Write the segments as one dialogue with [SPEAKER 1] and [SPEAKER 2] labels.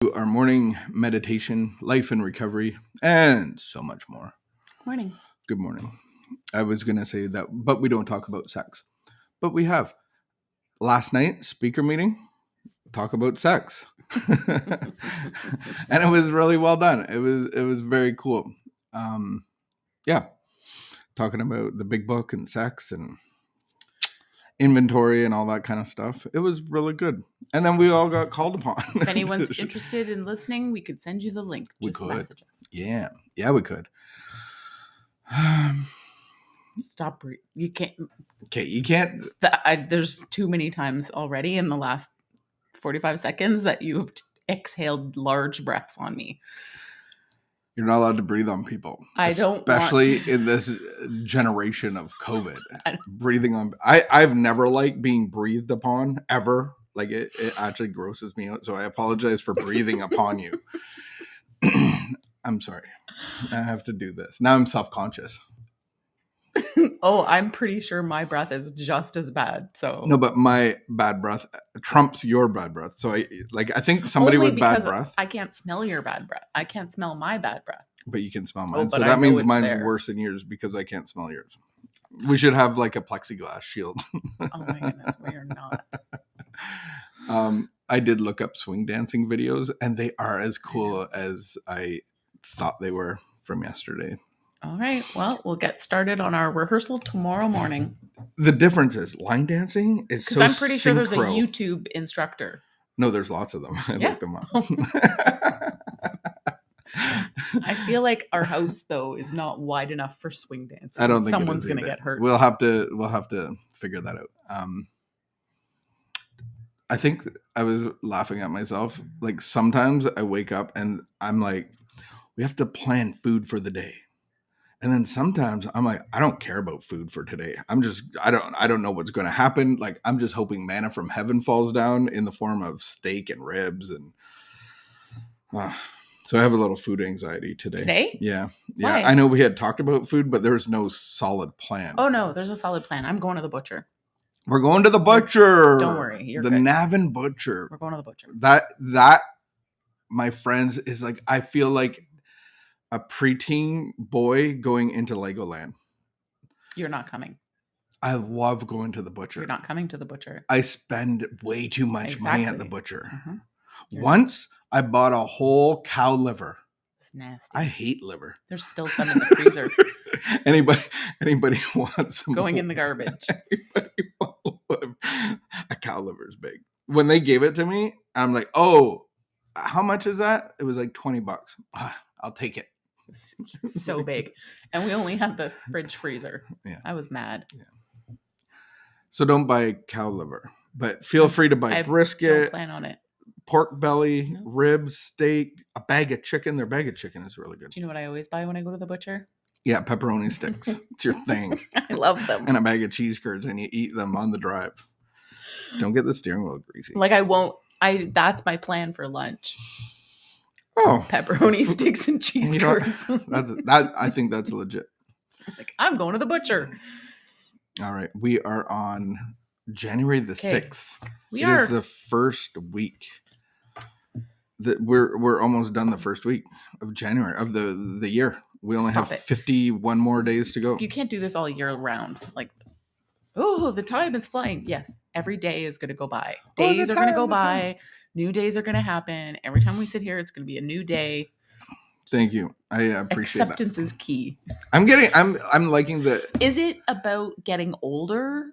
[SPEAKER 1] Our morning meditation, life and recovery, and so much more.
[SPEAKER 2] Morning.
[SPEAKER 1] Good morning. I was going to say that, but we don't talk about sex. But we have. Last night, speaker meeting, talk about sex. And it was really well done. It was very cool. Talking about the big book and sex and inventory and all that kind of stuff. It was really good. And then we all got called upon.
[SPEAKER 2] If anyone's interested in listening, we could send you the link. Just message us.
[SPEAKER 1] Yeah, we could.
[SPEAKER 2] Stop breathing. You can't.
[SPEAKER 1] Okay, you can't.
[SPEAKER 2] There's too many times already in the last 45 seconds that you have exhaled large breaths on me.
[SPEAKER 1] You're not allowed to breathe on people.
[SPEAKER 2] I don't
[SPEAKER 1] especially in this generation of COVID. Breathing on. I've never liked being breathed upon ever. Like it actually grosses me out. So I apologize for breathing upon you. I'm sorry. I have to do this. Now I'm self-conscious.
[SPEAKER 2] Oh, I'm pretty sure my breath is just as bad. So
[SPEAKER 1] no, but my bad breath trumps your bad breath. So I think somebody
[SPEAKER 2] only
[SPEAKER 1] with bad breath.
[SPEAKER 2] I can't smell your bad breath. I can't smell my bad breath.
[SPEAKER 1] But you can smell mine. So that means mine's worse than yours because I can't smell yours. We should have like a plexiglass shield.
[SPEAKER 2] Oh my goodness, we are not.
[SPEAKER 1] I did look up swing dancing videos and they are as cool as I thought they were from yesterday.
[SPEAKER 2] All right. Well, we'll get started on our rehearsal tomorrow morning.
[SPEAKER 1] The difference is line dancing is so
[SPEAKER 2] I'm pretty sure there's a YouTube instructor.
[SPEAKER 1] No, there's lots of them. I looked them up.
[SPEAKER 2] I feel like our house though is not wide enough for swing dancing.
[SPEAKER 1] I don't think
[SPEAKER 2] someone's going to get hurt.
[SPEAKER 1] We'll have to figure that out. I think I was laughing at myself. Like sometimes I wake up and I'm like, we have to plan food for the day. And then sometimes I'm like, I don't care about food for today. I don't know what's going to happen. Like I'm just hoping manna from heaven falls down in the form of steak and ribs. And so I have a little food anxiety today.
[SPEAKER 2] Today?
[SPEAKER 1] Yeah.
[SPEAKER 2] Why?
[SPEAKER 1] I know we had talked about food, but there was no solid plan.
[SPEAKER 2] Oh no, there's a solid plan. I'm going to the butcher.
[SPEAKER 1] We're going to the butcher.
[SPEAKER 2] Don't worry. You're
[SPEAKER 1] the
[SPEAKER 2] good.
[SPEAKER 1] Navan butcher.
[SPEAKER 2] We're going to the butcher.
[SPEAKER 1] That, my friends, is like, I feel like a preteen boy going into Legoland.
[SPEAKER 2] You're not coming.
[SPEAKER 1] I love going to the butcher.
[SPEAKER 2] You're not coming to the butcher.
[SPEAKER 1] I spend way too much money at the butcher.
[SPEAKER 2] Mm-hmm.
[SPEAKER 1] Once I bought a whole cow liver.
[SPEAKER 2] It's nasty.
[SPEAKER 1] I hate liver.
[SPEAKER 2] There's still some in the freezer.
[SPEAKER 1] Anybody wants some
[SPEAKER 2] going in the garbage?
[SPEAKER 1] Anybody want a cow liver is big. When they gave it to me, I'm like, oh, how much is that? It was like $20. I'll take it.
[SPEAKER 2] So big. And we only had the fridge freezer.
[SPEAKER 1] Yeah.
[SPEAKER 2] I was mad.
[SPEAKER 1] Yeah. So don't buy cow liver, but feel free to buy brisket.
[SPEAKER 2] Don't plan on it.
[SPEAKER 1] Pork belly, ribs, steak, a bag of chicken. Their bag of chicken is really good.
[SPEAKER 2] Do you know what I always buy when I go to the butcher?
[SPEAKER 1] Yeah, pepperoni sticks. It's your thing.
[SPEAKER 2] I love them.
[SPEAKER 1] And a bag of cheese curds, and you eat them on the drive. Don't get the steering wheel greasy.
[SPEAKER 2] Like that's my plan for lunch.
[SPEAKER 1] Oh,
[SPEAKER 2] pepperoni sticks and cheese curds.
[SPEAKER 1] I think that's legit.
[SPEAKER 2] Like, I'm going to the butcher.
[SPEAKER 1] All right, we are on January the 6th. It is the first week. We're almost done the first week of January of the year. We only have 51 more days to go.
[SPEAKER 2] You can't do this all year round. Like, oh, the time is flying. Yes, every day is going to go by. Days are going to go by. New days are going to happen. Every time we sit here, it's going to be a new day.
[SPEAKER 1] Thank you. I appreciate
[SPEAKER 2] acceptance is key.
[SPEAKER 1] I'm liking the.
[SPEAKER 2] Is it about getting older?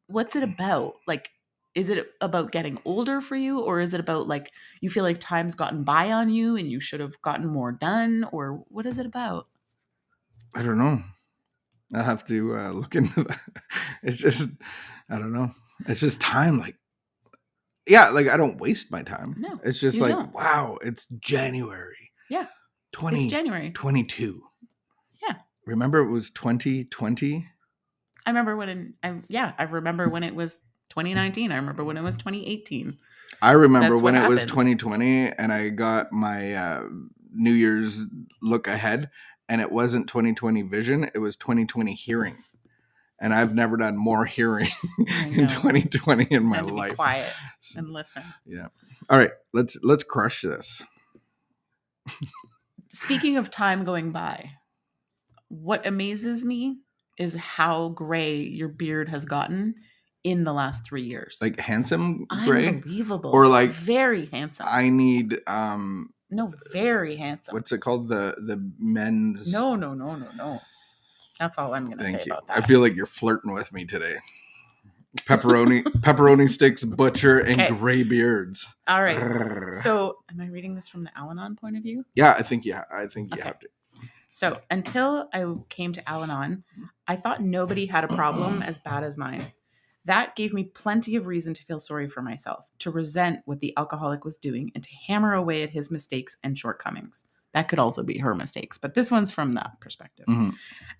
[SPEAKER 2] What's it about? Like, is it about getting older for you, or is it about like you feel like time's gotten by on you and you should have gotten more done, or what is it about?
[SPEAKER 1] I don't know. I'll have to look into that. It's just, I don't know. It's just time. Like, yeah, like I don't waste my time.
[SPEAKER 2] No,
[SPEAKER 1] it's just like, don't. Wow, it's January.
[SPEAKER 2] Yeah. It's January
[SPEAKER 1] 22.
[SPEAKER 2] Yeah.
[SPEAKER 1] Remember it was 2020?
[SPEAKER 2] I remember I remember when it was 2019. I remember when it was 2018.
[SPEAKER 1] I remember when it was 2020 and I got my New Year's look ahead and it wasn't 2020 vision. It was 2020 hearing. And I've never done more hearing in 2020 in my life.
[SPEAKER 2] Be quiet and listen.
[SPEAKER 1] Yeah. All right, let's crush this.
[SPEAKER 2] Speaking of time going by, what amazes me is how gray your beard has gotten in the last 3 years.
[SPEAKER 1] Like handsome gray,
[SPEAKER 2] Unbelievable.
[SPEAKER 1] or like
[SPEAKER 2] Very handsome.
[SPEAKER 1] I need
[SPEAKER 2] No, very handsome.
[SPEAKER 1] what's it called, the men's.
[SPEAKER 2] No. That's all I'm going to say
[SPEAKER 1] Thank you.
[SPEAKER 2] about
[SPEAKER 1] I
[SPEAKER 2] that.
[SPEAKER 1] feel like you're flirting with me today. Pepperoni sticks, butcher, and
[SPEAKER 2] Okay.
[SPEAKER 1] gray beards.
[SPEAKER 2] All right.
[SPEAKER 1] Grrr.
[SPEAKER 2] So, am I reading this from the Al-Anon point of view?
[SPEAKER 1] Yeah, I think you
[SPEAKER 2] Okay.
[SPEAKER 1] have to.
[SPEAKER 2] So, until I came to Al-Anon, I thought nobody had a problem as bad as mine. That gave me plenty of reason to feel sorry for myself, to resent what the alcoholic was doing, and to hammer away at his mistakes and shortcomings. That could also be her mistakes, but this one's from that perspective.
[SPEAKER 1] Mhm.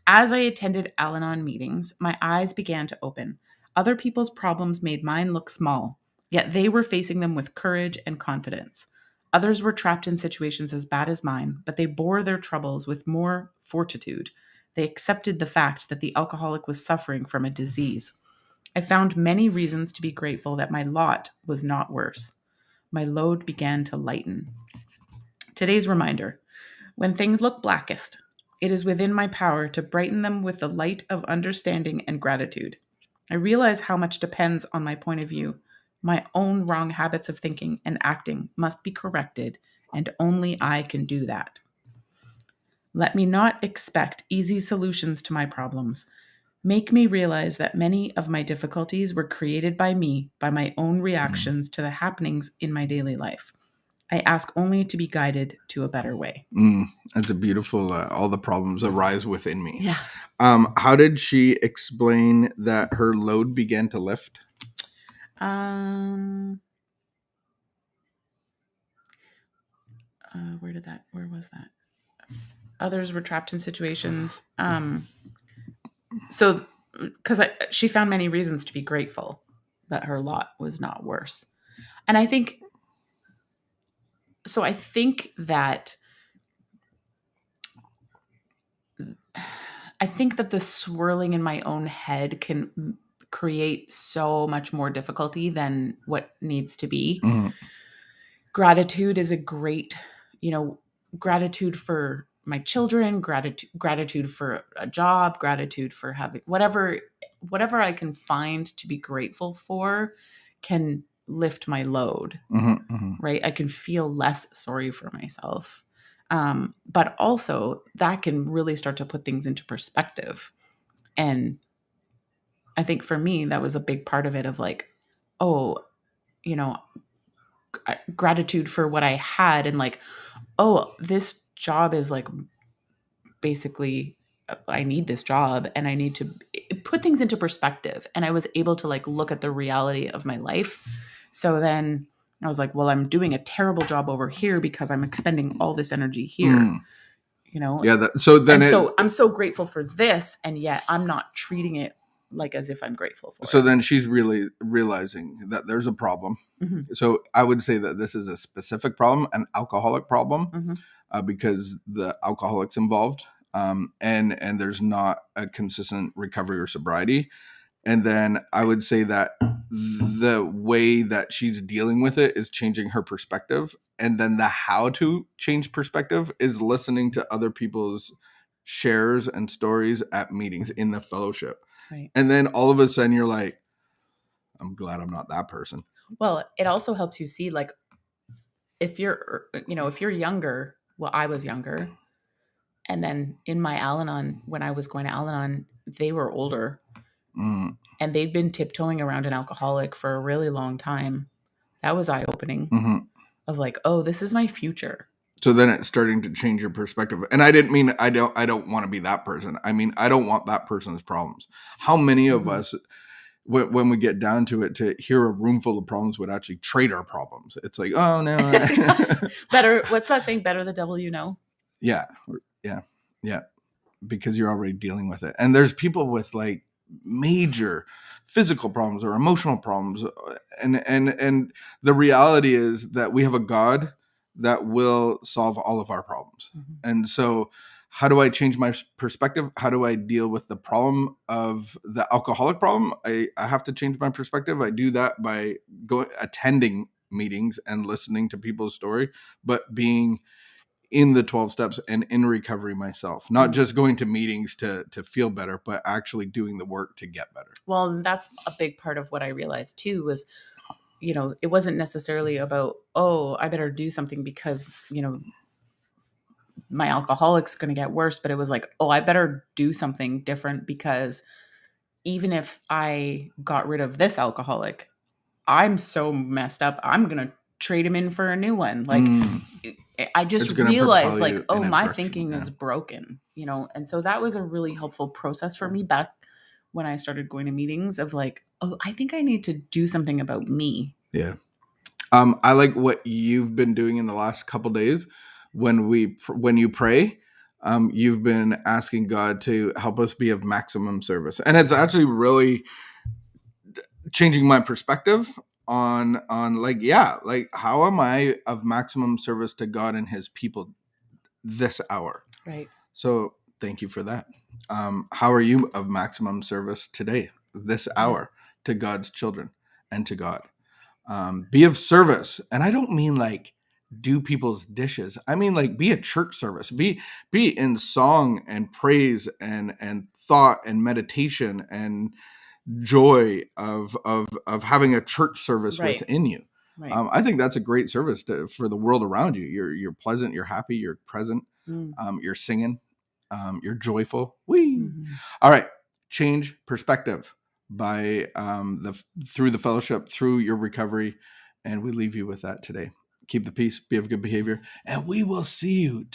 [SPEAKER 2] As I attended Al-Anon meetings, my eyes began to open. Other people's problems made mine look small, yet they were facing them with courage and confidence. Others were trapped in situations as bad as mine, but they bore their troubles with more fortitude. They accepted the fact that the alcoholic was suffering from a disease. I found many reasons to be grateful that my lot was not worse. My load began to lighten. Today's reminder: when things look blackest, it is within my power to brighten them with the light of understanding and gratitude. I realize how much depends on my point of view. My own wrong habits of thinking and acting must be corrected, and only I can do that. Let me not expect easy solutions to my problems. Make me realize that many of my difficulties were created by me, by my own reactions to the happenings in my daily life. I ask only to be guided to a better way.
[SPEAKER 1] That's a beautiful. All the problems arise within me.
[SPEAKER 2] Yeah.
[SPEAKER 1] How did she explain that her load began to lift?
[SPEAKER 2] Where was that? Others were trapped in situations. So, because she found many reasons to be grateful that her lot was not worse. And I think that the swirling in my own head can create so much more difficulty than what needs to be.
[SPEAKER 1] Mhm.
[SPEAKER 2] Gratitude is a great, gratitude for my children, gratitude for a job, gratitude for having whatever I can find to be grateful for can lift my load. Right? I can feel less sorry for myself. But also that can really start to put things into perspective. And I think for me, that was a big part of it, of like, oh, gratitude for what I had, and like, oh, this job is like basically, I need this job and I need to put things into perspective. And I was able to like look at the reality of my life. So then I was like, well, I'm doing a terrible job over here because I'm expending all this energy here.
[SPEAKER 1] Yeah. So
[SPEAKER 2] I'm so grateful for this, and yet I'm not treating it like as if I'm grateful for it.
[SPEAKER 1] So then she's really realizing that there's a problem.
[SPEAKER 2] Mm-hmm.
[SPEAKER 1] So I would say that this is a specific problem, an alcoholic problem,
[SPEAKER 2] Mm-hmm.
[SPEAKER 1] because the alcoholic's involved, and there's not a consistent recovery or sobriety. And then I would say that the way that she's dealing with it is changing her perspective. And then the how to change perspective is listening to other people's shares and stories at meetings in the fellowship.
[SPEAKER 2] Right.
[SPEAKER 1] And then all of a sudden you're like, I'm glad I'm not that person.
[SPEAKER 2] Well, it also helps you see, like, if you're younger, well, I was younger. And then in my Al-Anon, when I was going to Al-Anon, they were older. And they'd been tiptoeing around an alcoholic for a really long time. That was eye-opening, of like, oh, this is my future.
[SPEAKER 1] So then it's starting to change your perspective. And I didn't mean I don't want to be that person. I mean, I don't want that person's problems. How many of us, when we get down to it, to hear a room full of problems, would actually trade our problems? It's like, oh no.
[SPEAKER 2] Better, what's that saying? Better the devil you know?
[SPEAKER 1] Yeah. Because you're already dealing with it. And there's people with like major physical problems or emotional problems. And the reality is that we have a God that will solve all of our problems. And so how do I change my perspective? How do I deal with the problem of the alcoholic problem? I have to change my perspective. I do that by attending meetings and listening to people's story, but being in the 12 steps and in recovery myself, not just going to meetings to feel better, but actually doing the work to get better.
[SPEAKER 2] Well, that's a big part of what I realized too was, it wasn't necessarily about, oh, I better do something because, my alcoholic's going to get worse, but it was like, oh, I better do something different because even if I got rid of this alcoholic, I'm so messed up. I'm going to trade him in for a new one. Like, I just
[SPEAKER 1] It's going to propel
[SPEAKER 2] realized, like,
[SPEAKER 1] you
[SPEAKER 2] oh,
[SPEAKER 1] in a
[SPEAKER 2] my
[SPEAKER 1] direction.
[SPEAKER 2] thinking is broken, and so that was a really helpful process for me back when I started going to meetings of like, oh, I think I need to do something about me.
[SPEAKER 1] Yeah. I like what you've been doing in the last couple days when you pray. You've been asking God to help us be of maximum service, and it's actually really changing my perspective on like, yeah, like how am I of maximum service to God and His people this hour?
[SPEAKER 2] Right.
[SPEAKER 1] So thank you for that. How are you of maximum service today, this hour, to God's children and to God? Be of service, and I don't mean like do people's dishes. I mean like be a church service. Be in song and praise and thought and meditation and joy of having a church service
[SPEAKER 2] Right.
[SPEAKER 1] within you.
[SPEAKER 2] Right.
[SPEAKER 1] I think that's a great service for the world around you. You're pleasant, you're happy, you're present, you're singing, you're joyful. Whee! All right, change perspective by through the fellowship, through your recovery, and we leave you with that today. Keep the peace, be of good behavior, and we will see you tomorrow.